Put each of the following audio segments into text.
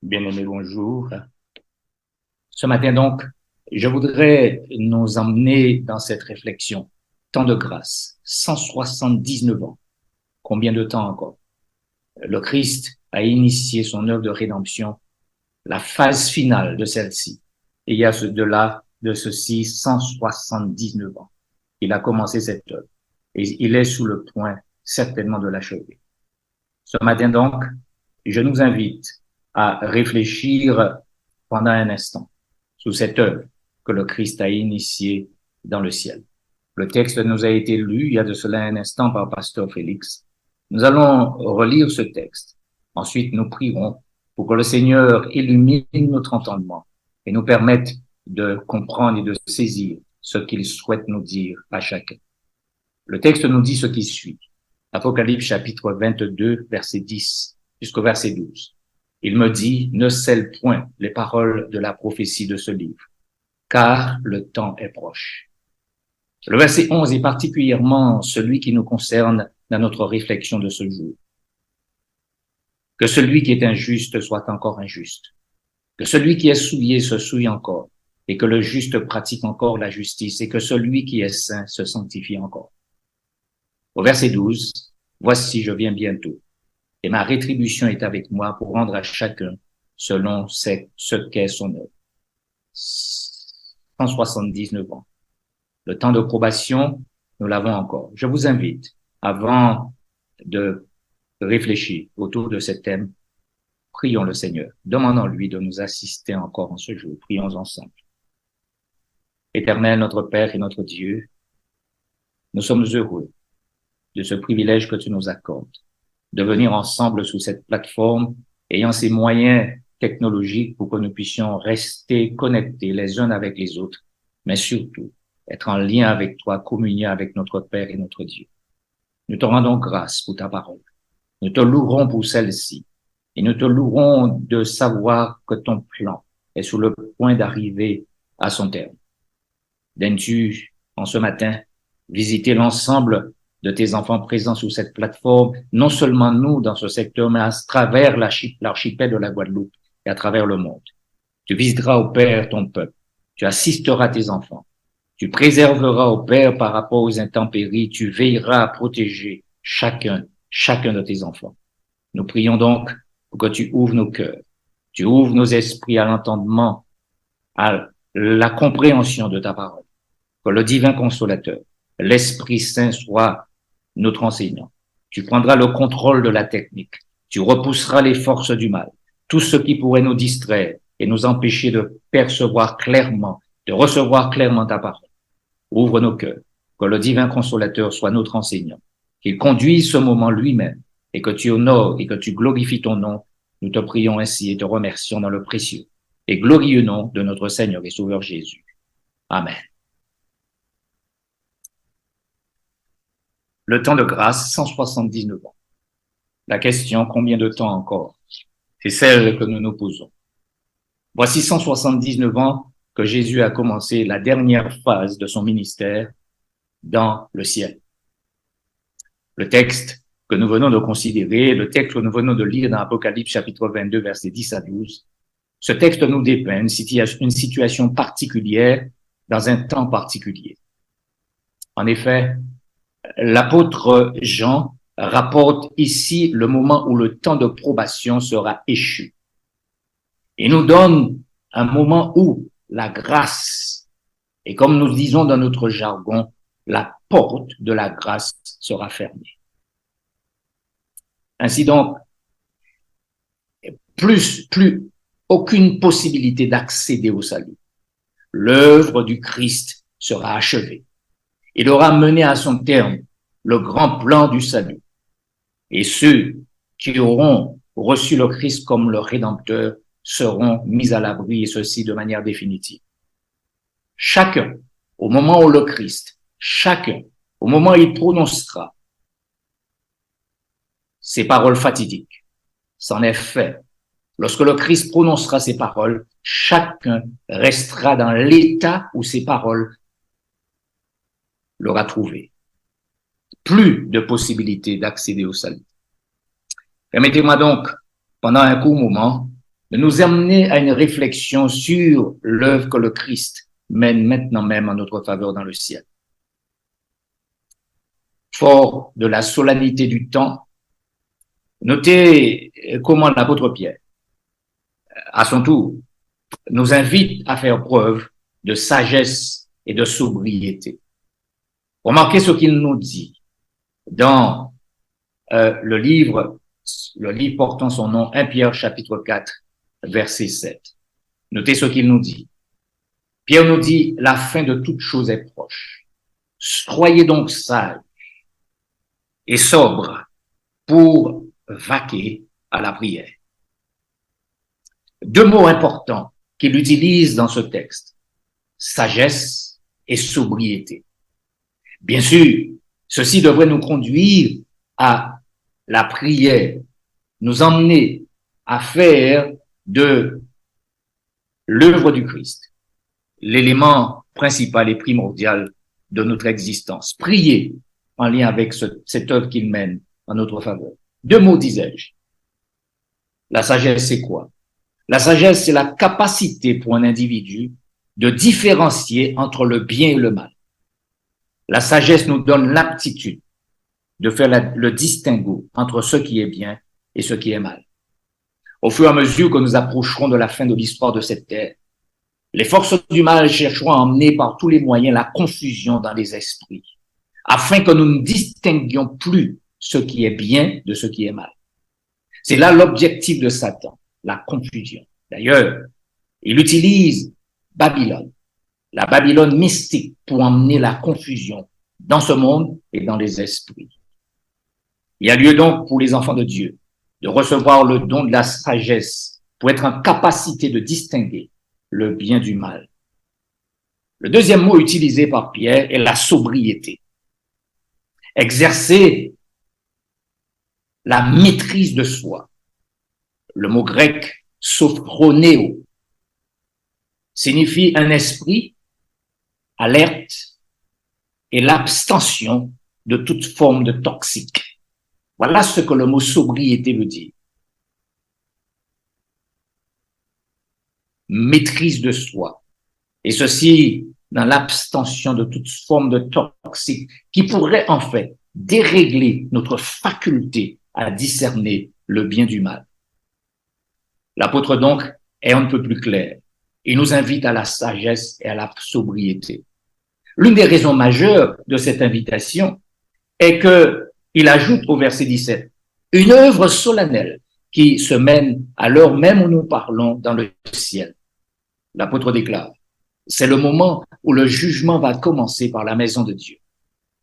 Bien-aimé, bonjour. Ce matin donc, je voudrais nous emmener dans cette réflexion. Temps de grâce, 179 ans. Combien de temps encore? Le Christ a initié son œuvre de rédemption, la phase finale de celle-ci. Et il y a de ceci 179 ans. Il a commencé cette œuvre. Et il est sous le point certainement de l'achever. Ce matin donc, je nous invite à réfléchir pendant un instant sous cette œuvre que le Christ a initiée dans le ciel. Le texte nous a été lu il y a de cela un instant par Pasteur Félix. Nous allons relire ce texte. Ensuite, nous prierons pour que le Seigneur illumine notre entendement et nous permette de comprendre et de saisir ce qu'il souhaite nous dire à chacun. Le texte nous dit ce qui suit. Apocalypse chapitre 22, verset 10 jusqu'au verset 12. Il me dit, ne scelle point les paroles de la prophétie de ce livre, car le temps est proche. Le verset 11 est particulièrement celui qui nous concerne dans notre réflexion de ce jour. Que celui qui est injuste soit encore injuste. Que celui qui est souillé se souille encore, et que le juste pratique encore la justice, et que celui qui est saint se sanctifie encore. Au verset 12, voici, je viens bientôt, et ma rétribution est avec moi pour rendre à chacun selon ce qu'est son œuvre. 179 ans. Le temps de probation, nous l'avons encore. Je vous invite, avant de réfléchir autour de ce thème, prions le Seigneur. Demandons-lui de nous assister encore en ce jour. Prions ensemble. Éternel, notre Père et notre Dieu, nous sommes heureux de ce privilège que tu nous accordes, de venir ensemble sous cette plateforme, ayant ces moyens technologiques pour que nous puissions rester connectés les uns avec les autres, mais surtout être en lien avec toi, communier avec notre Père et notre Dieu. Nous te rendons grâce pour ta parole. Nous te louerons pour celle-ci. Et nous te louerons de savoir que ton plan est sur le point d'arriver à son terme. Daignes-tu, en ce matin, visiter l'ensemble de tes enfants présents sur cette plateforme, non seulement nous dans ce secteur, mais à travers l'archipel de la Guadeloupe et à travers le monde. Tu visiteras au Père ton peuple. Tu assisteras tes enfants. Tu préserveras au Père par rapport aux intempéries. Tu veilleras à protéger chacun de tes enfants. Nous prions donc pour que tu ouvres nos cœurs. Tu ouvres nos esprits à l'entendement, à la compréhension de ta parole. Que le divin consolateur, l'Esprit Saint soit notre enseignant. Tu prendras le contrôle de la technique. Tu repousseras les forces du mal. Tout ce qui pourrait nous distraire et nous empêcher de percevoir clairement, de recevoir clairement ta parole. Ouvre nos cœurs. Que le divin consolateur soit notre enseignant. Qu'il conduise ce moment lui-même et que tu honores et que tu glorifies ton nom. Nous te prions ainsi et te remercions dans le précieux et glorieux nom de notre Seigneur et Sauveur Jésus. Amen. Le temps de grâce, 179 ans. La question, combien de temps encore? C'est celle que nous nous posons. Voici 179 ans que Jésus a commencé la dernière phase de son ministère dans le ciel. Le texte que nous venons de considérer, le texte que nous venons de lire dans Apocalypse chapitre 22, versets 10 à 12, ce texte nous dépeint une situation particulière dans un temps particulier. En effet, l'apôtre Jean rapporte ici le moment où le temps de probation sera échu. Il nous donne un moment où la grâce, et comme nous disons dans notre jargon, la porte de la grâce sera fermée. Ainsi donc, plus aucune possibilité d'accéder au salut. L'œuvre du Christ sera achevée. Il aura mené à son terme le grand plan du salut. Et ceux qui auront reçu le Christ comme leur Rédempteur seront mis à l'abri, et ceci de manière définitive. Chacun, au moment où le Christ, chacun, au moment où il prononcera ces paroles fatidiques, c'en est fait. Lorsque le Christ prononcera ces paroles, chacun restera dans l'état où ces paroles l'aura trouvé. Plus de possibilité d'accéder au salut. Permettez-moi donc, pendant un court moment, de nous amener à une réflexion sur l'œuvre que le Christ mène maintenant même en notre faveur dans le ciel. Fort de la solennité du temps, notez comment l'apôtre Pierre, à son tour, nous invite à faire preuve de sagesse et de sobriété. Remarquez ce qu'il nous dit dans le livre portant son nom, 1 Pierre chapitre 4, verset 7. Notez ce qu'il nous dit. Pierre nous dit, la fin de toute chose est proche. Soyez donc sages et sobres pour vaquer à la prière. Deux mots importants qu'il utilise dans ce texte, sagesse et sobriété. Bien sûr, ceci devrait nous conduire à la prière, nous emmener à faire de l'œuvre du Christ l'élément principal et primordial de notre existence. Prier en lien avec cette œuvre qu'il mène en notre faveur. Deux mots, disais-je. La sagesse, c'est quoi? La sagesse, c'est la capacité pour un individu de différencier entre le bien et le mal. La sagesse nous donne l'aptitude de faire le distinguo entre ce qui est bien et ce qui est mal. Au fur et à mesure que nous approcherons de la fin de l'histoire de cette terre, les forces du mal chercheront à emmener par tous les moyens la confusion dans les esprits, afin que nous ne distinguions plus ce qui est bien de ce qui est mal. C'est là l'objectif de Satan, la confusion. D'ailleurs, il utilise Babylone, la Babylone mystique, pour emmener la confusion dans ce monde et dans les esprits. Il y a lieu donc pour les enfants de Dieu de recevoir le don de la sagesse pour être en capacité de distinguer le bien du mal. Le deuxième mot utilisé par Pierre est la sobriété. Exercer la maîtrise de soi. Le mot grec sophronéo signifie un esprit alerte et l'abstention de toute forme de toxique. Voilà ce que le mot sobriété veut dire. Maîtrise de soi. Et ceci dans l'abstention de toute forme de toxique qui pourrait en fait dérégler notre faculté à discerner le bien du mal. L'apôtre donc est un peu plus clair. Il nous invite à la sagesse et à la sobriété. L'une des raisons majeures de cette invitation est qu'il ajoute au verset 17 une œuvre solennelle qui se mène à l'heure même où nous parlons dans le ciel. L'apôtre déclare, c'est le moment où le jugement va commencer par la maison de Dieu.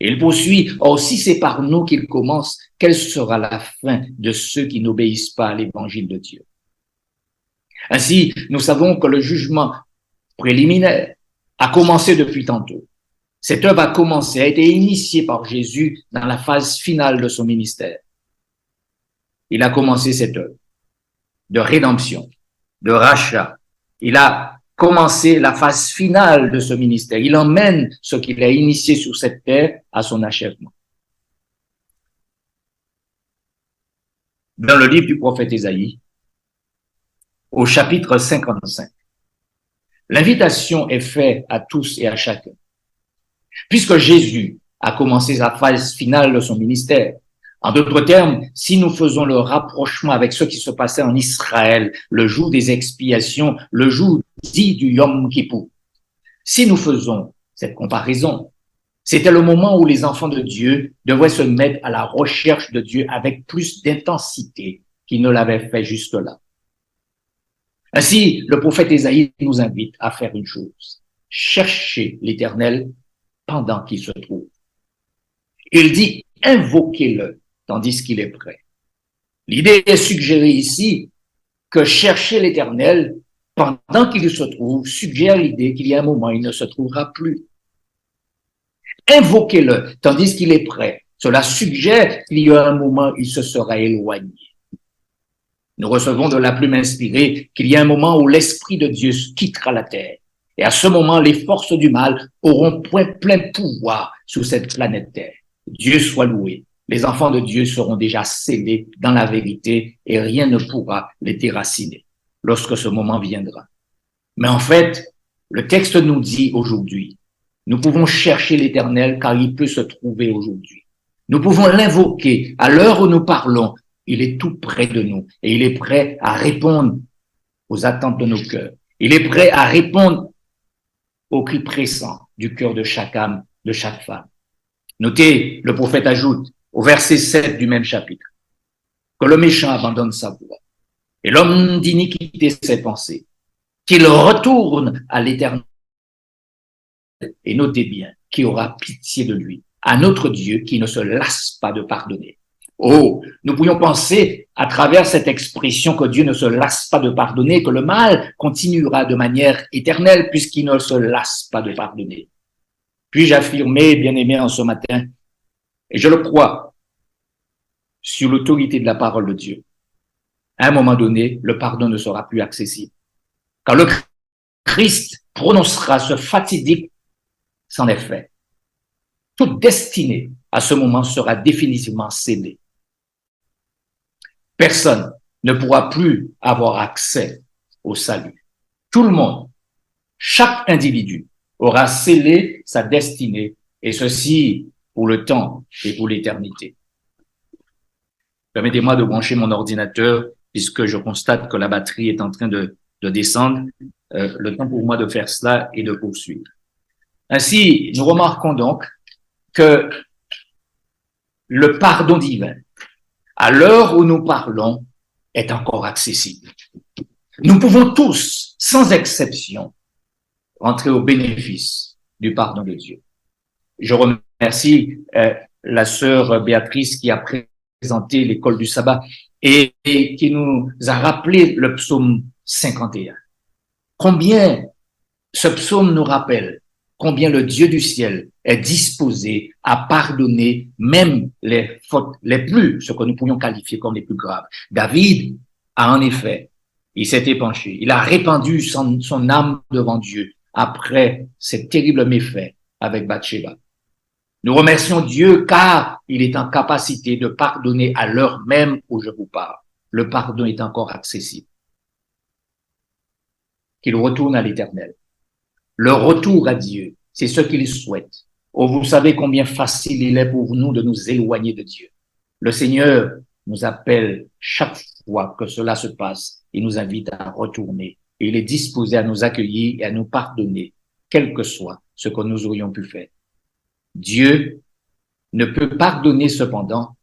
Et il poursuit, or si c'est par nous qu'il commence, quelle sera la fin de ceux qui n'obéissent pas à l'évangile de Dieu? Ainsi, nous savons que le jugement préliminaire a commencé depuis tantôt. Cette œuvre a commencé, a été initiée par Jésus dans la phase finale de son ministère. Il a commencé cette œuvre de rédemption, de rachat. Il a commencé la phase finale de ce ministère. Il emmène ce qu'il a initié sur cette terre à son achèvement. Dans le livre du prophète Ésaïe, au chapitre 55, l'invitation est faite à tous et à chacun. Puisque Jésus a commencé sa phase finale de son ministère, en d'autres termes, si nous faisons le rapprochement avec ce qui se passait en Israël, le jour des expiations, le jour dit du Yom Kippour, si nous faisons cette comparaison, c'était le moment où les enfants de Dieu devaient se mettre à la recherche de Dieu avec plus d'intensité qu'ils ne l'avaient fait jusque-là. Ainsi, le prophète Ésaïe nous invite à faire une chose, chercher l'Éternel pendant qu'il se trouve. Il dit, invoquez-le tandis qu'il est prêt. L'idée est suggérée ici que chercher l'Éternel pendant qu'il se trouve suggère l'idée qu'il y a un moment, il ne se trouvera plus. Invoquez-le tandis qu'il est prêt. Cela suggère qu'il y a un moment, il se sera éloigné. Nous recevons de la plume inspirée qu'il y a un moment où l'Esprit de Dieu quittera la terre. Et à ce moment, les forces du mal auront plein pouvoir sur cette planète Terre. Dieu soit loué. Les enfants de Dieu seront déjà scellés dans la vérité et rien ne pourra les déraciner. lorsque ce moment viendra. Mais en fait, le texte nous dit aujourd'hui, nous pouvons chercher l'Éternel car il peut se trouver aujourd'hui. Nous pouvons l'invoquer à l'heure où nous parlons. Il est tout près de nous et il est prêt à répondre aux attentes de nos cœurs. Il est prêt à répondre aux cris pressants du cœur de chaque âme, de chaque femme. Notez, le prophète ajoute au verset 7 du même chapitre que le méchant abandonne sa voie et l'homme d'iniquité ses pensées, qu'il retourne à l'Éternel. Et notez bien, qui aura pitié de lui, à notre Dieu qui ne se lasse pas de pardonner. Oh, nous pourrions penser à travers cette expression que Dieu ne se lasse pas de pardonner, que le mal continuera de manière éternelle puisqu'il ne se lasse pas de pardonner. Puis-je affirmer, bien-aimé, en ce matin, et je le crois, sur l'autorité de la parole de Dieu, à un moment donné, le pardon ne sera plus accessible. Quand le Christ prononcera ce fatidique c'en est fait. Toute destinée à ce moment sera définitivement scellée. Personne ne pourra plus avoir accès au salut. Tout le monde, chaque individu aura scellé sa destinée, et ceci pour le temps et pour l'éternité. Permettez-moi de brancher mon ordinateur puisque je constate que la batterie est en train de descendre. Le temps pour moi de faire cela et de poursuivre. Ainsi, nous remarquons donc que le pardon divin, à l'heure où nous parlons, est encore accessible. Nous pouvons tous, sans exception, rentrer au bénéfice du pardon de Dieu. Je remercie la sœur Béatrice qui a présenté l'école du sabbat et qui nous a rappelé le psaume 51. Combien ce psaume nous rappelle combien le Dieu du ciel est disposé à pardonner même les fautes les plus, ce que nous pourrions qualifier comme les plus graves. David a en effet, il s'est épanché, il a répandu son âme devant Dieu après ces terribles méfaits avec Bathsheba. Nous remercions Dieu car il est en capacité de pardonner à l'heure même où je vous parle. Le pardon est encore accessible. Qu'il retourne à l'Éternel. Le retour à Dieu, c'est ce qu'il souhaite. Oh, vous savez combien facile il est pour nous de nous éloigner de Dieu. Le Seigneur nous appelle chaque fois que cela se passe. Il nous invite à retourner. Et il est disposé à nous accueillir et à nous pardonner, quel que soit ce que nous aurions pu faire. Dieu ne peut pardonner cependant,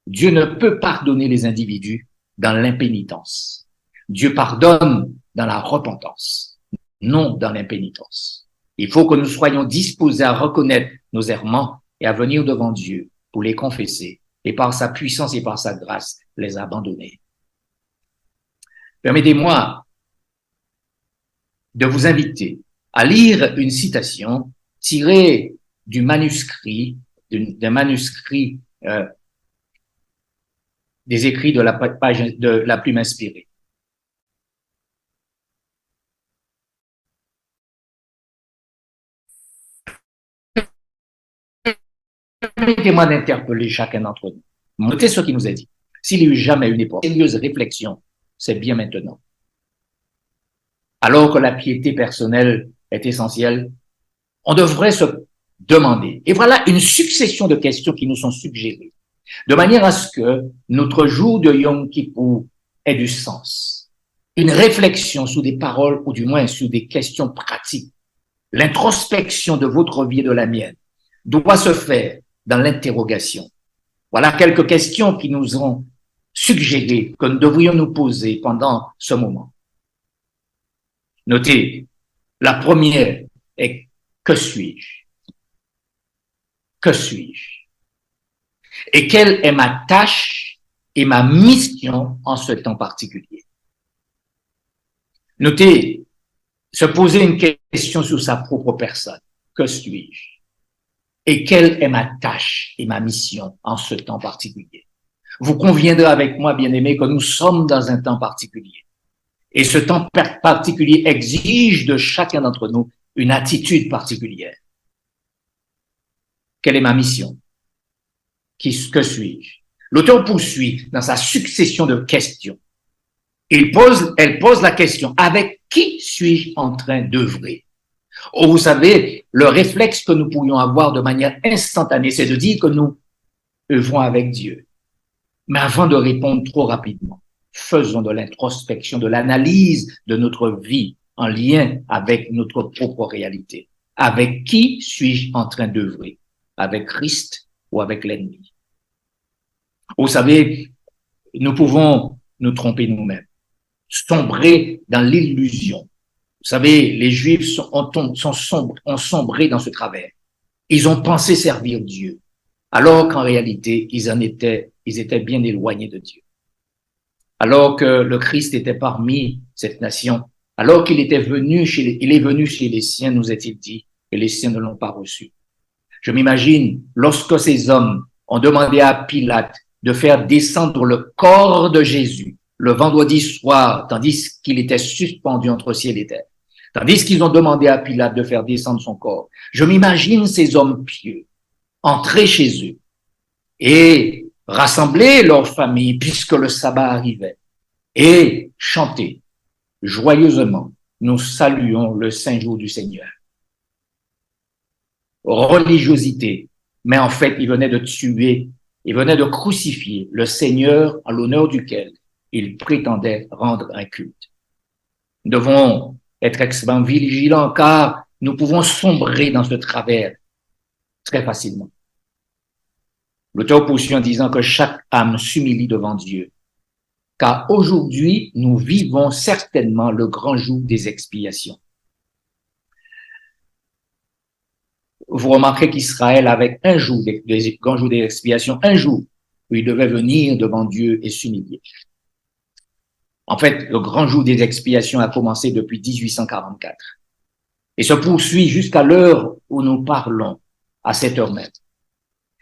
Dieu ne peut pardonner les individus dans l'impénitence. Dieu pardonne dans la repentance, non dans l'impénitence. Il faut que nous soyons disposés à reconnaître nos errements et à venir devant Dieu pour les confesser et par sa puissance et par sa grâce les abandonner. Permettez-moi de vous inviter à lire une citation tirée du manuscrit, d'un manuscrit des écrits de la page de la plume inspirée. Permettez-moi d'interpeller chacun d'entre nous. Notez ce qui nous est dit. S'il y a eu jamais une époque, sérieuse réflexion, c'est bien maintenant. Alors que la piété personnelle est essentielle, on devrait se demander. Et voilà une succession de questions qui nous sont suggérées, de manière à ce que notre jour de Yom Kippour ait du sens. Une réflexion sur des paroles, ou du moins sur des questions pratiques. L'introspection de votre vie et de la mienne doit se faire dans l'interrogation. Voilà quelques questions qui nous ont suggéré que nous devrions nous poser pendant ce moment. Notez, la première est que suis-je? Que suis-je? Et quelle est ma tâche et ma mission en ce temps particulier? Notez, se poser une question sur sa propre personne. Que suis-je? Et quelle est ma tâche et ma mission en ce temps particulier? Vous conviendrez avec moi, bien-aimés, que nous sommes dans un temps particulier. Et ce temps particulier exige de chacun d'entre nous une attitude particulière. Quelle est ma mission? Que suis-je? L'auteur poursuit dans sa succession de questions. Elle pose la question, avec qui suis-je en train d'œuvrer? Oh, vous savez, le réflexe que nous pourrions avoir de manière instantanée, c'est de dire que nous œuvrons avec Dieu. Mais avant de répondre trop rapidement, faisons de l'introspection, de l'analyse de notre vie en lien avec notre propre réalité. Avec qui suis-je en train d'œuvrer? Avec Christ ou avec l'ennemi? Vous savez, nous pouvons nous tromper nous-mêmes, sombrer dans l'illusion. Vous savez, les Juifs ont sombré dans ce travers. Ils ont pensé servir Dieu, alors qu'en réalité, ils étaient bien éloignés de Dieu. Alors que le Christ était parmi cette nation, alors qu'il est venu chez les siens, nous est-il dit, et les siens ne l'ont pas reçu. Je m'imagine, lorsque ces hommes ont demandé à Pilate de faire descendre le corps de Jésus le vendredi soir, tandis qu'il était suspendu entre ciel et terre, tandis qu'ils ont demandé à Pilate de faire descendre son corps, je m'imagine ces hommes pieux entrer chez eux et rassembler leur famille puisque le sabbat arrivait et chanter joyeusement, nous saluons le saint jour du Seigneur. Religiosité, mais en fait, il venait de tuer, il venait de crucifier le Seigneur en l'honneur duquel il prétendait rendre un culte. Nous devons être extrêmement vigilants car nous pouvons sombrer dans ce travers très facilement. L'auteur poursuit en disant que chaque âme s'humilie devant Dieu, car aujourd'hui, nous vivons certainement le grand jour des expiations. Vous remarquerez qu'Israël avait un jour des grands jours des expiations, un jour où il devait venir devant Dieu et s'humilier. En fait, le grand jour des expiations a commencé depuis 1844 et se poursuit jusqu'à l'heure où nous parlons, à cette heure même.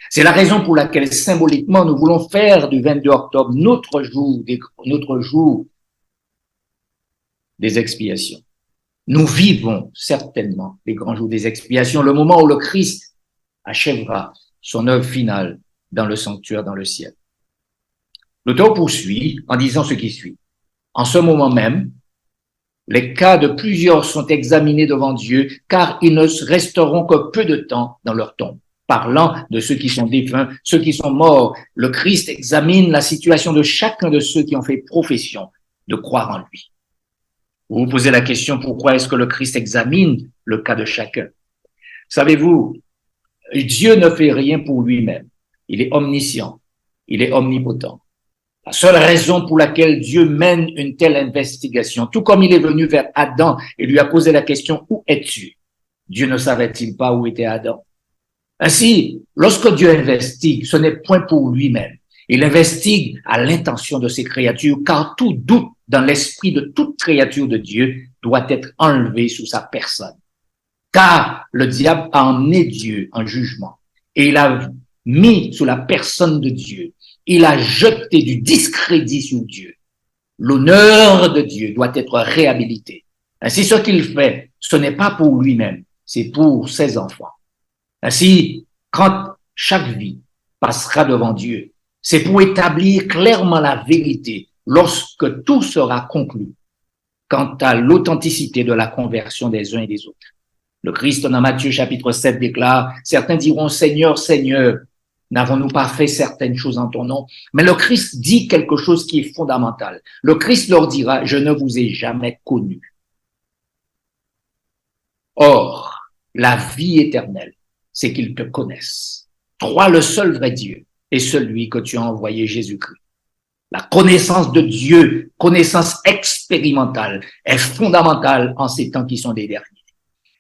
C'est la raison pour laquelle, symboliquement, nous voulons faire du 22 octobre notre jour des expiations. Nous vivons certainement les grands jours des expiations, le moment où le Christ achèvera son œuvre finale dans le sanctuaire, dans le ciel. L'auteur poursuit en disant ce qui suit. En ce moment même, les cas de plusieurs sont examinés devant Dieu, car ils ne resteront que peu de temps dans leur tombe. Parlant de ceux qui sont défunts, ceux qui sont morts, le Christ examine la situation de chacun de ceux qui ont fait profession de croire en lui. Vous vous posez la question, pourquoi est-ce que le Christ examine le cas de chacun? Savez-vous, Dieu ne fait rien pour lui-même. Il est omniscient, il est omnipotent. La seule raison pour laquelle Dieu mène une telle investigation, tout comme il est venu vers Adam et lui a posé la question, où es-tu? Dieu ne savait-il pas où était Adam? Ainsi, lorsque Dieu investigue, ce n'est point pour lui-même. Il investigue à l'intention de ses créatures, car tout doute dans l'esprit de toute créature de Dieu doit être enlevé sous sa personne. Car le diable a emmené Dieu en jugement et il a mis sous la personne de Dieu. Il a jeté du discrédit sur Dieu. L'honneur de Dieu doit être réhabilité. Ainsi, ce qu'il fait, ce n'est pas pour lui-même, c'est pour ses enfants. Ainsi, quand chaque vie passera devant Dieu, c'est pour établir clairement la vérité lorsque tout sera conclu quant à l'authenticité de la conversion des uns et des autres. Le Christ, dans Matthieu chapitre 7, déclare, certains diront, Seigneur, Seigneur, n'avons-nous pas fait certaines choses en ton nom? Mais le Christ dit quelque chose qui est fondamental. Le Christ leur dira, je ne vous ai jamais connu. Or, la vie éternelle, c'est qu'ils te connaissent. Toi, le seul vrai Dieu, et celui que tu as envoyé, Jésus-Christ. La connaissance de Dieu, connaissance expérimentale, est fondamentale en ces temps qui sont les derniers.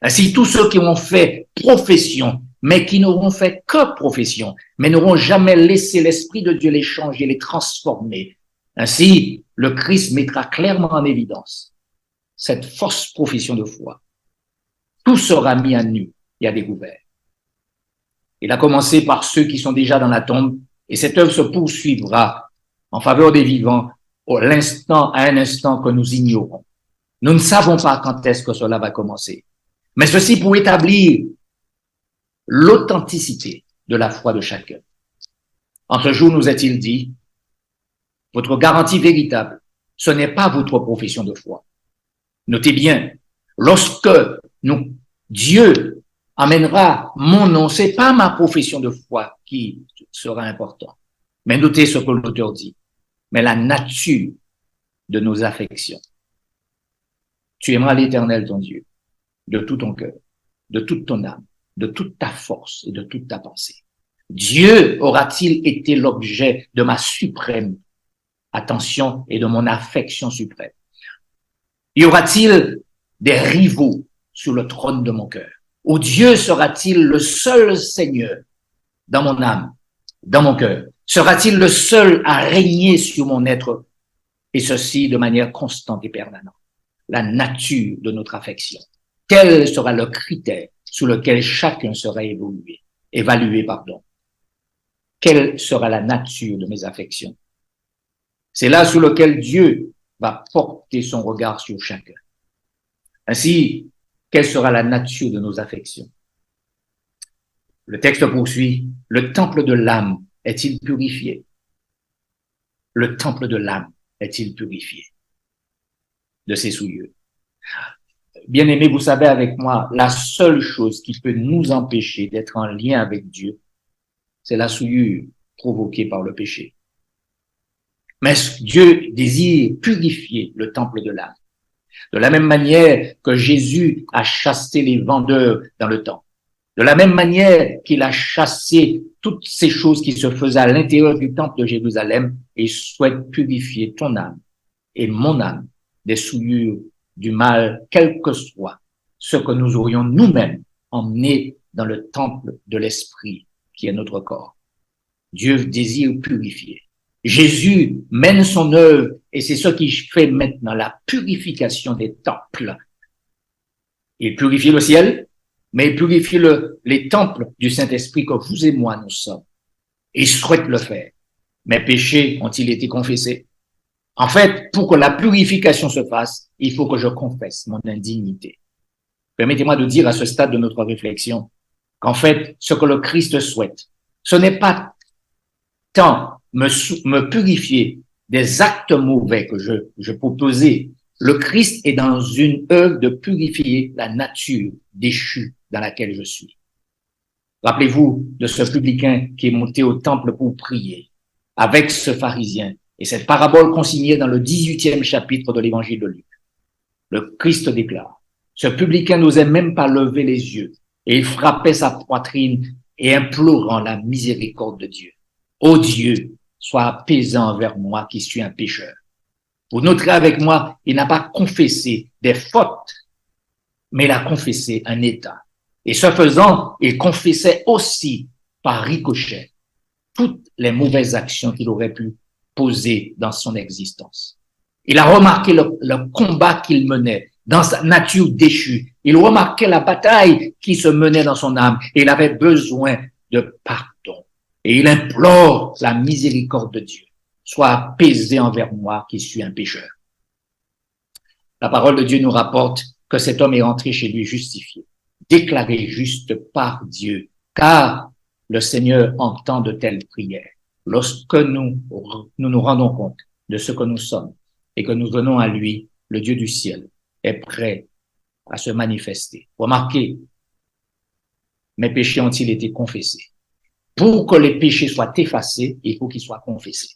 Ainsi, tous ceux qui ont fait profession, mais qui n'auront fait que profession, mais n'auront jamais laissé l'Esprit de Dieu les changer, les transformer. Ainsi, le Christ mettra clairement en évidence cette fausse profession de foi. Tout sera mis à nu et à découvert. Il a commencé par ceux qui sont déjà dans la tombe, et cette œuvre se poursuivra en faveur des vivants à un instant que nous ignorons. Nous ne savons pas quand est-ce que cela va commencer. Mais ceci pour établir l'authenticité de la foi de chacun. En ce jour, nous est-il dit, votre garantie véritable Ce n'est pas votre profession de foi. Notez bien, lorsque Dieu amènera mon nom, c'est pas ma profession de foi qui sera important. Mais notez ce que l'auteur dit. Mais la nature de nos affections. Tu aimeras l'Éternel, ton Dieu, de tout ton cœur, de toute ton âme, de toute ta force et de toute ta pensée. Dieu aura-t-il été l'objet de ma suprême attention et de mon affection suprême? Y aura-t-il des rivaux sur le trône de mon cœur? Ou Dieu sera-t-il le seul Seigneur dans mon âme, dans mon cœur? Sera-t-il le seul à régner sur mon être, et ceci de manière constante et permanente? La nature de notre affection. Quel sera le critère sous lequel chacun sera évalué? Quelle sera la nature de mes affections? C'est là sous lequel Dieu va porter son regard sur chacun. Ainsi, quelle sera la nature de nos affections? Le texte poursuit, le temple de l'âme est-il purifié? Le temple de l'âme est-il purifié de ses souillures? Bien-aimés, vous savez avec moi, la seule chose qui peut nous empêcher d'être en lien avec Dieu, c'est la souillure provoquée par le péché. Mais Dieu désire purifier le temple de l'âme. De la même manière que Jésus a chassé les vendeurs dans le temple. De la même manière qu'il a chassé toutes ces choses qui se faisaient à l'intérieur du temple de Jérusalem, et souhaite purifier ton âme et mon âme des souillures du mal, quel que soit ce que nous aurions nous-mêmes emmené dans le temple de l'esprit qui est notre corps. Dieu désire purifier. Jésus mène son œuvre et c'est ce qui fait maintenant la purification des temples. Il purifie le ciel, mais il purifie les temples du Saint-Esprit que vous et moi nous sommes. Il souhaite le faire. Mes péchés ont-ils été confessés? En fait, pour que la purification se fasse, il faut que je confesse mon indignité. Permettez-moi de dire à ce stade de notre réflexion qu'en fait, ce que le Christ souhaite, ce n'est pas tant me purifier des actes mauvais que je proposais. Le Christ est dans une œuvre de purifier la nature déchue dans laquelle je suis. Rappelez-vous de ce publicain qui est monté au temple pour prier avec ce pharisien. Et cette parabole consignée dans le 18e chapitre de l'évangile de Luc. Le Christ déclare, ce publicain n'osait même pas lever les yeux et il frappait sa poitrine et implorant la miséricorde de Dieu. Ô Dieu, sois apaisant envers moi qui suis un pécheur. Vous noterez avec moi, il n'a pas confessé des fautes, mais il a confessé un état. Et ce faisant, il confessait aussi par ricochet toutes les mauvaises actions qu'il aurait pu poser dans son existence. Il a remarqué le combat qu'il menait dans sa nature déchue. Il remarquait la bataille qui se menait dans son âme et il avait besoin de pardon. Et il implore la miséricorde de Dieu. Sois apaisé envers moi qui suis un pécheur. La parole de Dieu nous rapporte que cet homme est rentré chez lui justifié, déclaré juste par Dieu, car le Seigneur entend de telles prières. Lorsque nous nous rendons compte de ce que nous sommes et que nous venons à lui, le Dieu du ciel est prêt à se manifester. Remarquez, mes péchés ont-ils été confessés? Pour que les péchés soient effacés, il faut qu'ils soient confessés.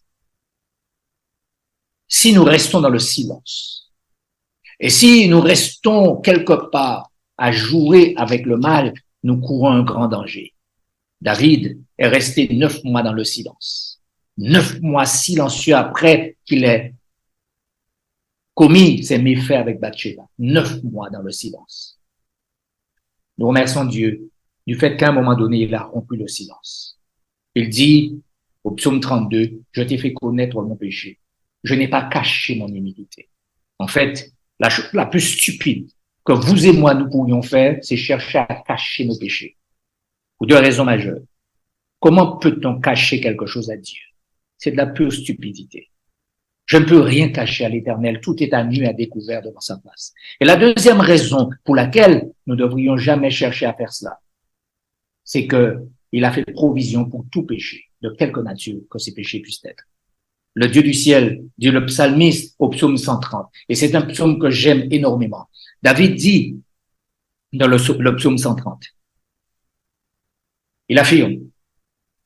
Si nous restons dans le silence, et si nous restons quelque part à jouer avec le mal, nous courons un grand danger. David est resté 9 mois dans le silence. 9 mois silencieux après qu'il ait commis ses méfaits avec Bathsheba. 9 mois dans le silence. Nous remercions Dieu du fait qu'à un moment donné, il a rompu le silence. Il dit au psaume 32, « Je t'ai fait connaître mon péché. Je n'ai pas caché mon iniquité. » En fait, la chose la plus stupide que vous et moi nous pourrions faire, c'est chercher à cacher nos péchés. Pour 2 raisons majeures. Comment peut-on cacher quelque chose à Dieu? C'est de la pure stupidité. Je ne peux rien cacher à l'Éternel. Tout est à nu et à découvert devant sa face. Et la deuxième raison pour laquelle nous ne devrions jamais chercher à faire cela, c'est que il a fait provision pour tout péché, de quelque nature que ces péchés puissent être. le Dieu du ciel, dit le psalmiste au psaume 130. Et c'est un psaume que j'aime énormément. David dit dans le psaume 130, il affirme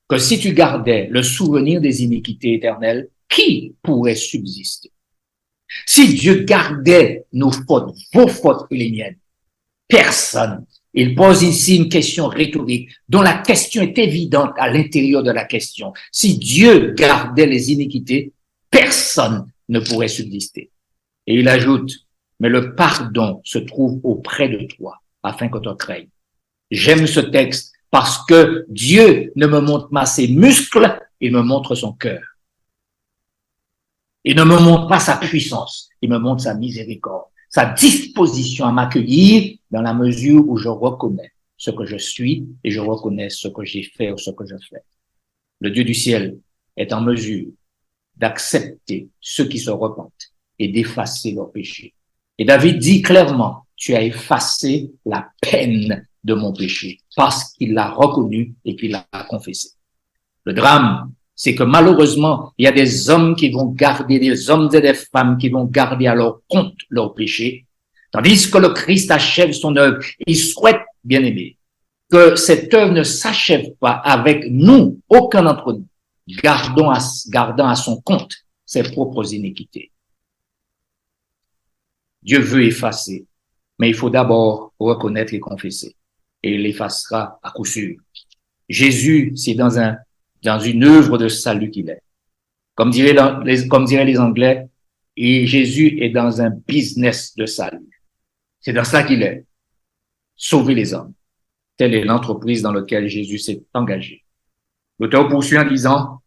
que si tu gardais le souvenir des iniquités éternelles, qui pourrait subsister? Si Dieu gardait nos fautes, vos fautes et les miennes, personne. Il pose ici une question rhétorique dont la question est évidente à l'intérieur de la question. Si Dieu gardait les iniquités, personne ne pourrait subsister. Et il ajoute, mais le pardon se trouve auprès de toi afin que tu craignes. J'aime ce texte parce que Dieu ne me montre pas ses muscles, il me montre son cœur. Il ne me montre pas sa puissance, il me montre sa miséricorde, sa disposition à m'accueillir dans la mesure où je reconnais ce que je suis et je reconnais ce que j'ai fait ou ce que je fais. Le Dieu du ciel est en mesure d'accepter ceux qui se repentent et d'effacer leurs péchés. Et David dit clairement, tu as effacé la peine de mon péché parce qu'il l'a reconnu et qu'il l'a confessé. Le drame, c'est que malheureusement, il y a des hommes qui vont garder, des hommes et des femmes qui vont garder à leur compte leur péché, tandis que le Christ achève son œuvre. Il souhaite, bien aimé, que cette œuvre ne s'achève pas avec nous, aucun d'entre nous, gardant à son compte ses propres iniquités. Dieu veut effacer, mais il faut d'abord reconnaître et confesser. Et il effacera à coup sûr. Jésus, c'est dans une œuvre de salut qu'il est. Comme diraient les Anglais, et Jésus est dans un business de salut. C'est dans ça qu'il est. Sauver les hommes. Telle est l'entreprise dans laquelle Jésus s'est engagé. L'auteur poursuit en disant,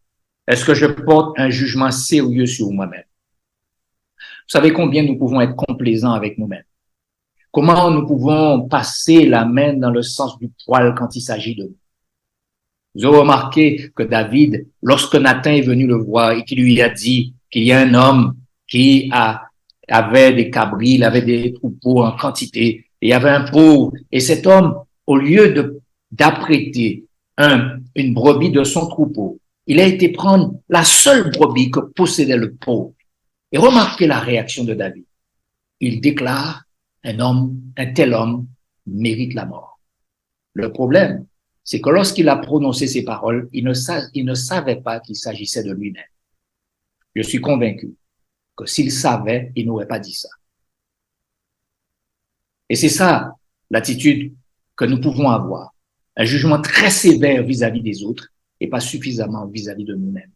est-ce que je porte un jugement sérieux sur moi-même? Vous savez combien nous pouvons être complaisants avec nous-mêmes? Comment nous pouvons passer la main dans le sens du poil quand il s'agit de nous? Vous avez remarqué que David, lorsque Nathan est venu le voir et qu'il lui a dit qu'il y a un homme qui avait des cabris, il avait des troupeaux en quantité, et il y avait un pauvre. Et cet homme, au lieu d'apprêter une brebis de son troupeau, il a été prendre la seule brebis que possédait le pauvre. Et remarquez la réaction de David. Il déclare, un tel homme mérite la mort. Le problème, c'est que lorsqu'il a prononcé ces paroles, il ne savait pas qu'il s'agissait de lui-même. Je suis convaincu que s'il savait, il n'aurait pas dit ça. Et c'est ça l'attitude que nous pouvons avoir. Un jugement très sévère vis-à-vis des autres et pas suffisamment vis-à-vis de nous-mêmes.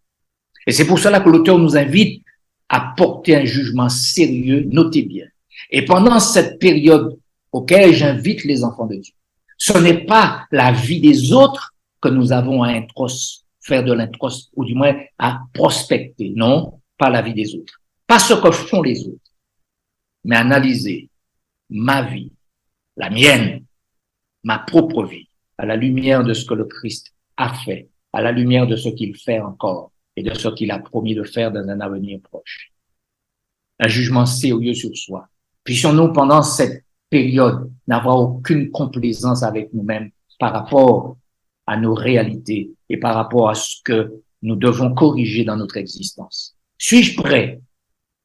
Et c'est pour cela que l'auteur nous invite à porter un jugement sérieux, notez bien. Et pendant cette période auquel j'invite les enfants de Dieu, ce n'est pas la vie des autres que nous avons à faire de l'intros, ou du moins à prospecter. Non, pas la vie des autres. Pas ce que font les autres, mais analyser ma vie, la mienne, ma propre vie, à la lumière de ce que le Christ a fait, à la lumière de ce qu'il fait encore et de ce qu'il a promis de faire dans un avenir proche. Un jugement sérieux sur soi. Puissions-nous, pendant cette période, n'avoir aucune complaisance avec nous-mêmes par rapport à nos réalités et par rapport à ce que nous devons corriger dans notre existence. Suis-je prêt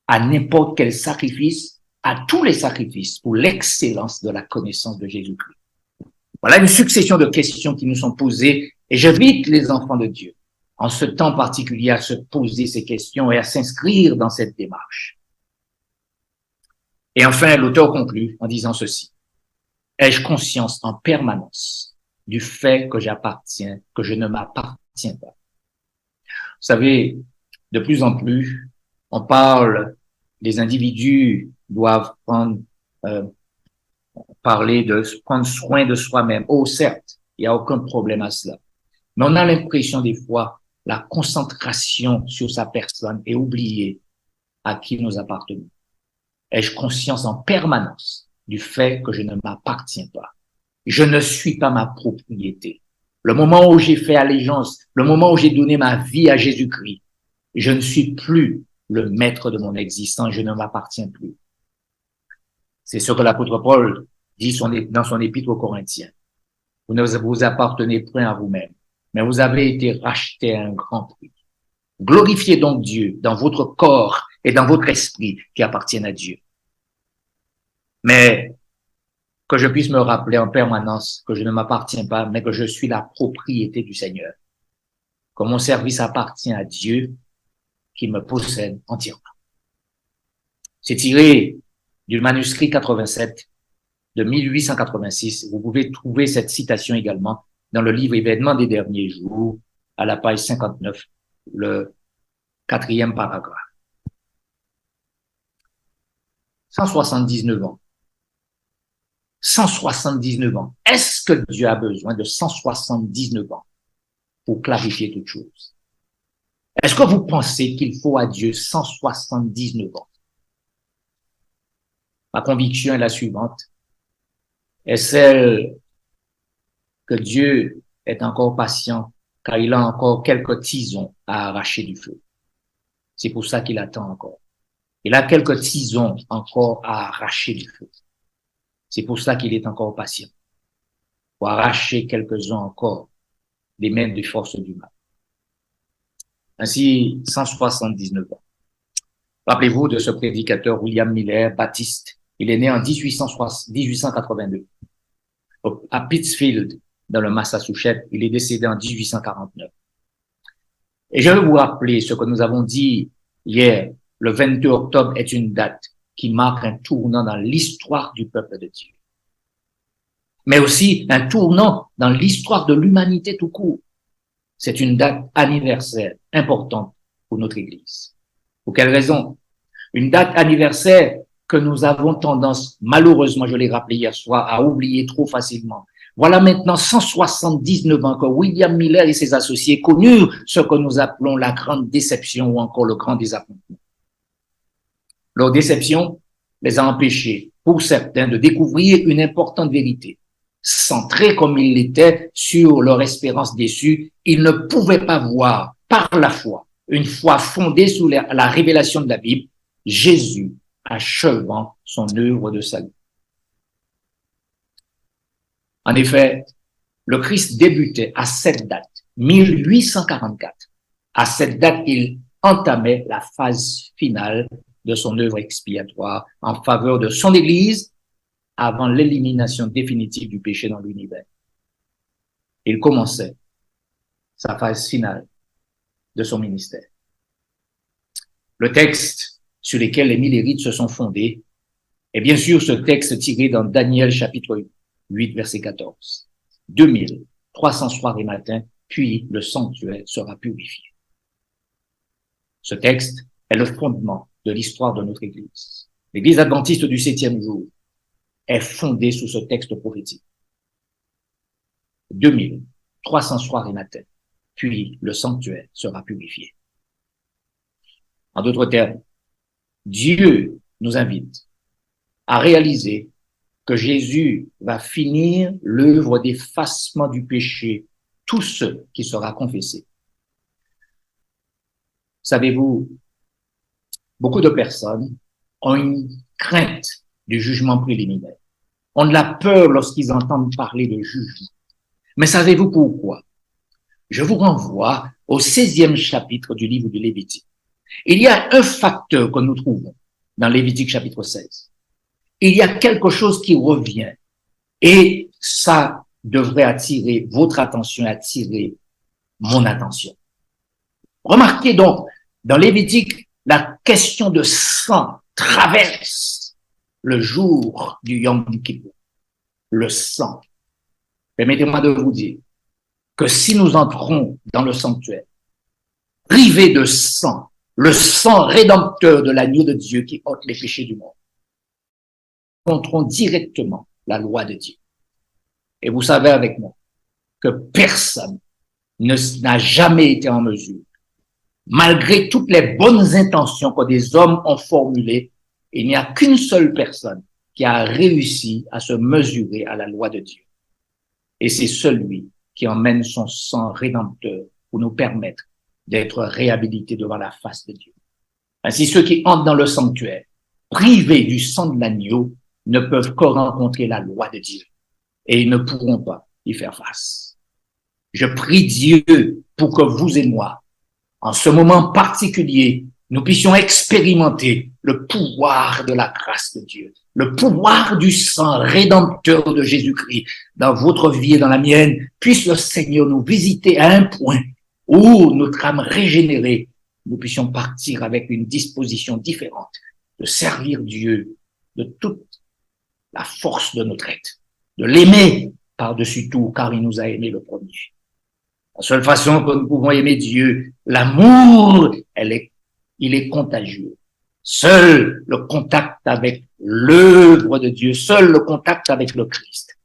à n'importe quel sacrifice, à tous les sacrifices pour l'excellence de la connaissance de Jésus-Christ? Voilà une succession de questions qui nous sont posées et j'invite les enfants de Dieu en ce temps particulier à se poser ces questions et à s'inscrire dans cette démarche. Et enfin, l'auteur conclut en disant ceci. Ai-je conscience en permanence du fait que je ne m'appartiens pas? Vous savez, de plus en plus, on parle, les individus doivent parler de prendre soin de soi-même. Oh, certes, il n'y a aucun problème à cela. Mais on a l'impression des fois, la concentration sur sa personne et oublier à qui nous appartenons. Ai-je conscience en permanence du fait que je ne m'appartiens pas? Je ne suis pas ma propriété. Le moment où j'ai fait allégeance, le moment où j'ai donné ma vie à Jésus-Christ, je ne suis plus le maître de mon existence, je ne m'appartiens plus. C'est ce que l'apôtre Paul dit dans son épître aux Corinthiens. Vous ne vous appartenez point à vous-même, mais vous avez été rachetés à un grand prix. Glorifiez donc Dieu dans votre corps et dans votre esprit qui appartiennent à Dieu. Mais que je puisse me rappeler en permanence que je ne m'appartiens pas, mais que je suis la propriété du Seigneur. Que mon service appartient à Dieu qui me possède entièrement. C'est tiré du manuscrit 87 de 1886. Vous pouvez trouver cette citation également dans le livre Événements des derniers jours, à la page 59, le 4e paragraphe. 179 ans. 179 ans. Est-ce que Dieu a besoin de 179 ans pour clarifier toute chose? Est-ce que vous pensez qu'il faut à Dieu 179 ans? Ma conviction est la suivante, est celle que Dieu est encore patient car il a encore quelques tisons à arracher du feu. C'est pour ça qu'il attend encore. Il a quelques tisons encore à arracher du feu. C'est pour ça qu'il est encore patient, pour arracher quelques-uns encore des mains des forces du mal. Ainsi, 179 ans. Rappelez-vous de ce prédicateur William Miller Baptiste. Il est né en 1882 à Pittsfield, dans le Massachusetts. Il est décédé en 1849. Et je veux vous rappeler ce que nous avons dit hier. Le 22 octobre est une date qui marque un tournant dans l'histoire du peuple de Dieu, mais aussi un tournant dans l'histoire de l'humanité tout court. C'est une date anniversaire importante pour notre Église. Pour quelle raison? Une date anniversaire que nous avons tendance, malheureusement, je l'ai rappelé hier soir, à oublier trop facilement. Voilà maintenant 179 ans que William Miller et ses associés connurent ce que nous appelons la grande déception ou encore le grand désappointement. Leur déception les a empêchés, pour certains, de découvrir une importante vérité. Centrés comme ils l'étaient sur leur espérance déçue, ils ne pouvaient pas voir par la foi, une foi fondée sur la révélation de la Bible, Jésus achevant son œuvre de salut. En effet, le Christ débutait à cette date, 1844. À cette date, il entamait la phase finale de son œuvre expiatoire en faveur de son Église avant l'élimination définitive du péché dans l'univers. Il commençait sa phase finale de son ministère. Le texte sur lequel les millérites se sont fondés est bien sûr ce texte tiré dans Daniel chapitre 8, verset 14. 2300 soirs et matins, puis le sanctuaire sera purifié. Ce texte est le fondement de l'histoire de notre Église. L'Église adventiste du 7e jour est fondée sous ce texte prophétique. 2300 soirs et matins, puis le sanctuaire sera purifié. En d'autres termes, Dieu nous invite à réaliser que Jésus va finir l'œuvre d'effacement du péché, tout ce qui sera confessé. Savez-vous, beaucoup de personnes ont une crainte du jugement préliminaire. On a peur lorsqu'ils entendent parler de jugement. Mais savez-vous pourquoi? Je vous renvoie au 16e chapitre du livre de Lévitique. Il y a un facteur que nous trouvons dans Lévitique chapitre 16. Il y a quelque chose qui revient et ça devrait attirer votre attention, attirer mon attention. Remarquez donc, dans Lévitique, la question de sang traverse le jour du Yom Kippur. Le sang. Permettez-moi de vous dire que si nous entrons dans le sanctuaire, privés de sang, le sang rédempteur de l'agneau de Dieu qui ôte les péchés du monde, nous rencontrons directement la loi de Dieu. Et vous savez avec moi que personne n'a jamais été en mesure, malgré toutes les bonnes intentions que des hommes ont formulées, il n'y a qu'une seule personne qui a réussi à se mesurer à la loi de Dieu. Et c'est celui qui emmène son sang rédempteur pour nous permettre d'être réhabilités devant la face de Dieu. Ainsi, ceux qui entrent dans le sanctuaire, privés du sang de l'agneau, ne peuvent que rencontrer la loi de Dieu. Et ils ne pourront pas y faire face. Je prie Dieu pour que vous et moi, en ce moment particulier, nous puissions expérimenter le pouvoir de la grâce de Dieu, le pouvoir du sang rédempteur de Jésus-Christ dans votre vie et dans la mienne. Puisse le Seigneur nous visiter à un point où notre âme régénérée, nous puissions partir avec une disposition différente de servir Dieu de toute la force de notre être, de l'aimer par-dessus tout, car il nous a aimé le premier. La seule façon que nous pouvons aimer Dieu, l'amour, il est contagieux. Seul le contact avec l'œuvre de Dieu, seul le contact avec le Christ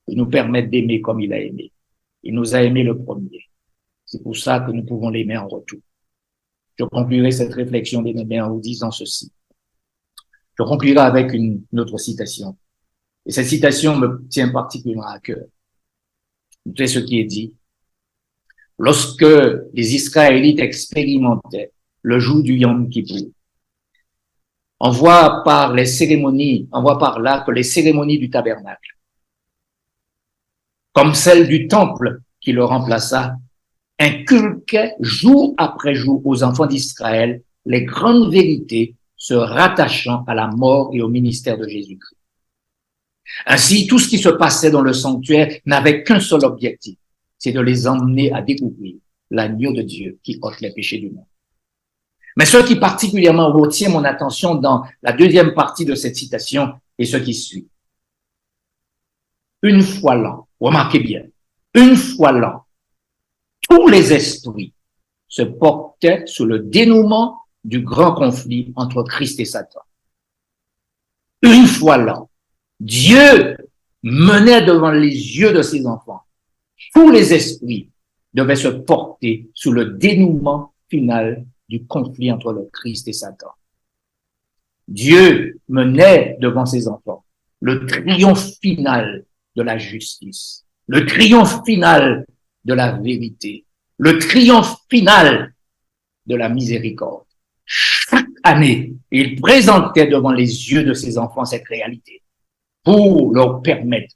peut nous permettre d'aimer comme il a aimé. Il nous a aimé le premier. C'est pour ça que nous pouvons l'aimer en retour. Je conclurai cette réflexion des bien en vous disant ceci. Je conclurai avec une autre citation. Et cette citation me tient particulièrement à cœur. Écoutez ce qui est dit. Lorsque les Israélites expérimentaient le jour du Yom Kippour, on voit par là que les cérémonies du tabernacle, comme celle du temple qui le remplaça, inculquaient jour après jour aux enfants d'Israël les grandes vérités se rattachant à la mort et au ministère de Jésus-Christ. Ainsi, tout ce qui se passait dans le sanctuaire n'avait qu'un seul objectif, c'est de les emmener à découvrir l'agneau de Dieu qui ôte les péchés du monde. Mais ce qui particulièrement retient mon attention dans la deuxième partie de cette citation est ce qui suit. Une fois l'an, remarquez bien, une fois l'an, tous les esprits se portaient sous le dénouement du grand conflit entre Christ et Satan. Une fois l'an, Dieu menait devant les yeux de ses enfants. Tous les esprits devaient se porter sous le dénouement final du conflit entre le Christ et Satan. Dieu menait devant ses enfants le triomphe final de la justice, le triomphe final de la vérité, le triomphe final de la miséricorde. Chaque année, il présentait devant les yeux de ses enfants cette réalité pour leur permettre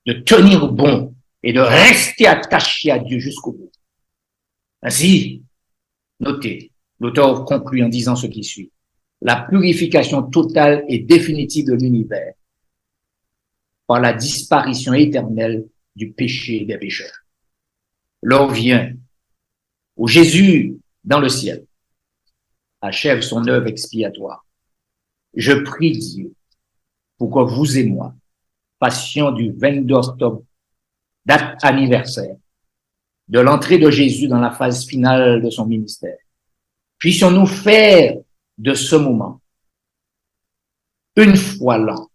de tenir bon et de rester attachés à Dieu jusqu'au bout. Ainsi, notez, l'auteur conclut en disant ce qui suit. La purification totale et définitive de l'univers par la disparition éternelle du péché des pécheurs. L'heure vient où Jésus, dans le ciel, achève son œuvre expiatoire. Je prie Dieu pour que vous et moi passions du 22 octobre, date anniversaire, de l'entrée de Jésus dans la phase finale de son ministère. Puissions-nous faire de ce moment, une fois l'an,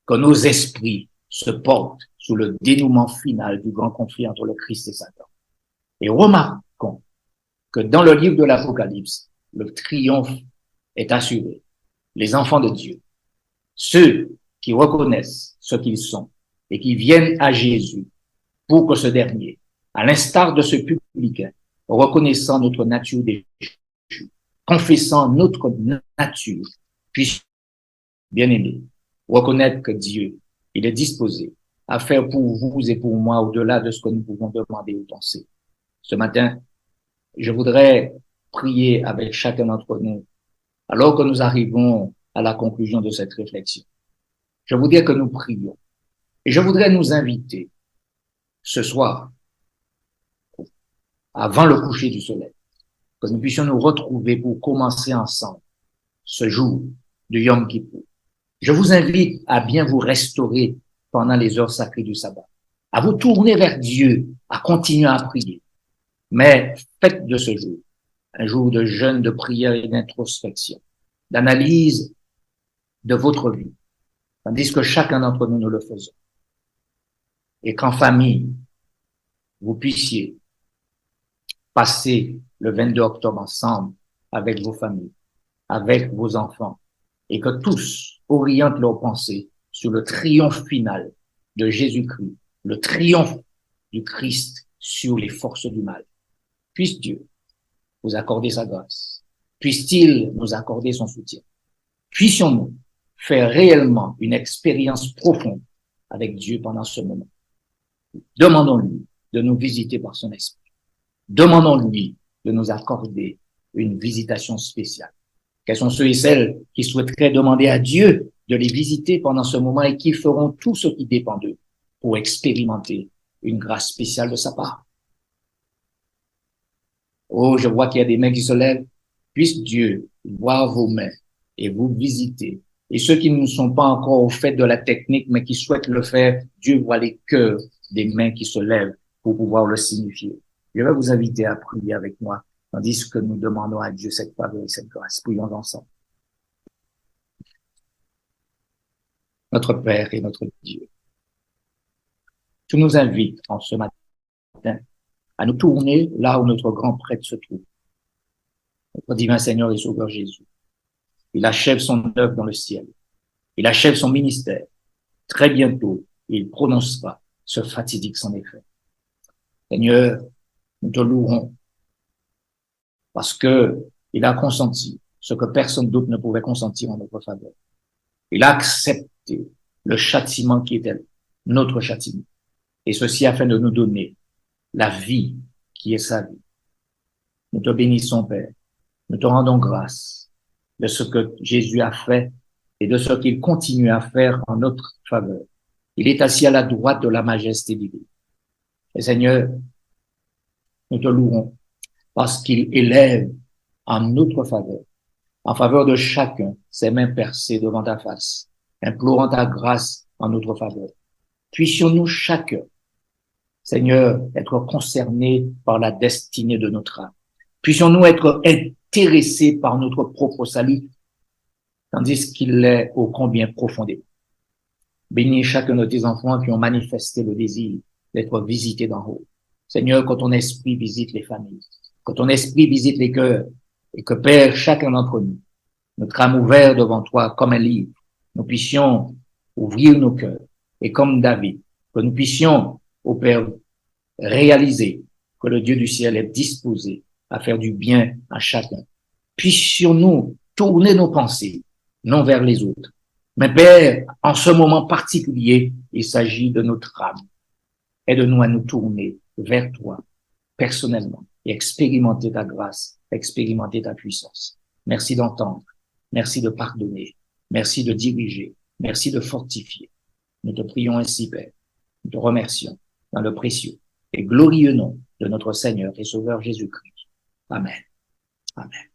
que nos esprits se portent sous le dénouement final du grand conflit entre le Christ et Satan. Et remarquons que dans le livre de l'Apocalypse, le triomphe est assuré. Les enfants de Dieu, ceux qui reconnaissent ce qu'ils sont et qui viennent à Jésus pour que ce dernier, à l'instar de ce publicain, reconnaissant notre nature déchue, confessant notre nature, puisse, bien aimé, reconnaître que Dieu, il est disposé à faire pour vous et pour moi au-delà de ce que nous pouvons demander ou penser. Ce matin, je voudrais prier avec chacun d'entre nous, alors que nous arrivons à la conclusion de cette réflexion. Je voudrais que nous prions. Et je voudrais nous inviter ce soir, avant le coucher du soleil, que nous puissions nous retrouver pour commencer ensemble ce jour de Yom Kippour. Je vous invite à bien vous restaurer pendant les heures sacrées du sabbat, à vous tourner vers Dieu, à continuer à prier. Mais faites de ce jour un jour de jeûne, de prière et d'introspection, d'analyse de votre vie, tandis que chacun d'entre nous le faisons. Et qu'en famille, vous puissiez passer le 22 octobre ensemble avec vos familles, avec vos enfants, et que tous orientent leurs pensées sur le triomphe final de Jésus-Christ, le triomphe du Christ sur les forces du mal. Puisse Dieu vous accorder sa grâce. Puisse-t-il nous accorder son soutien. Puissions-nous faire réellement une expérience profonde avec Dieu pendant ce moment. Demandons-lui de nous visiter par son esprit. Demandons-lui de nous accorder une visitation spéciale. Quels sont ceux et celles qui souhaiteraient demander à Dieu de les visiter pendant ce moment et qui feront tout ce qui dépend d'eux pour expérimenter une grâce spéciale de sa part? Oh, je vois qu'il y a des mains qui se lèvent. Puisse Dieu voir vos mains et vous visiter. Et ceux qui ne sont pas encore au fait de la technique, mais qui souhaitent le faire, Dieu voit les cœurs des mains qui se lèvent pour pouvoir le signifier. Je vais vous inviter à prier avec moi, tandis que nous demandons à Dieu cette faveur et cette grâce. Prions ensemble. Notre Père et notre Dieu, tu nous invites en ce matin à nous tourner là où notre grand prêtre se trouve, notre divin Seigneur et Sauveur Jésus. Il achève son œuvre dans le ciel. Il achève son ministère. Très bientôt, il prononcera ce fatidique sans effet. Seigneur, nous te louerons parce que il a consenti ce que personne d'autre ne pouvait consentir en notre faveur. Il a accepté le châtiment qui était notre châtiment. Et ceci afin de nous donner la vie qui est sa vie. Nous te bénissons, Père. Nous te rendons grâce de ce que Jésus a fait et de ce qu'il continue à faire en notre faveur. Il est assis à la droite de la majesté divine. Et Seigneur, nous te louerons parce qu'il élève en notre faveur, en faveur de chacun, ses mains percées devant ta face, implorant ta grâce en notre faveur. Puissions-nous chacun, Seigneur, être concernés par la destinée de notre âme. Puissions-nous être intéressés par notre propre salut, tandis qu'il l'est ô combien profondément. Bénis chacun de tes enfants qui ont manifesté le désir d'être visités d'en haut. Seigneur, que ton esprit visite les familles, que ton esprit visite les cœurs, et que, Père, chacun d'entre nous, notre âme ouverte devant toi comme un livre, nous puissions ouvrir nos cœurs, et comme David, que nous puissions, ô Père, réaliser que le Dieu du ciel est disposé à faire du bien à chacun. Puissions-nous tourner nos pensées, non vers les autres, mais Père, en ce moment particulier, il s'agit de notre âme. Aide-nous à nous tourner vers toi, personnellement, et expérimenter ta grâce, expérimenter ta puissance. Merci d'entendre, merci de pardonner, merci de diriger, merci de fortifier. Nous te prions ainsi, Père. Nous te remercions dans le précieux et glorieux nom de notre Seigneur et Sauveur Jésus-Christ. Amen. Amen.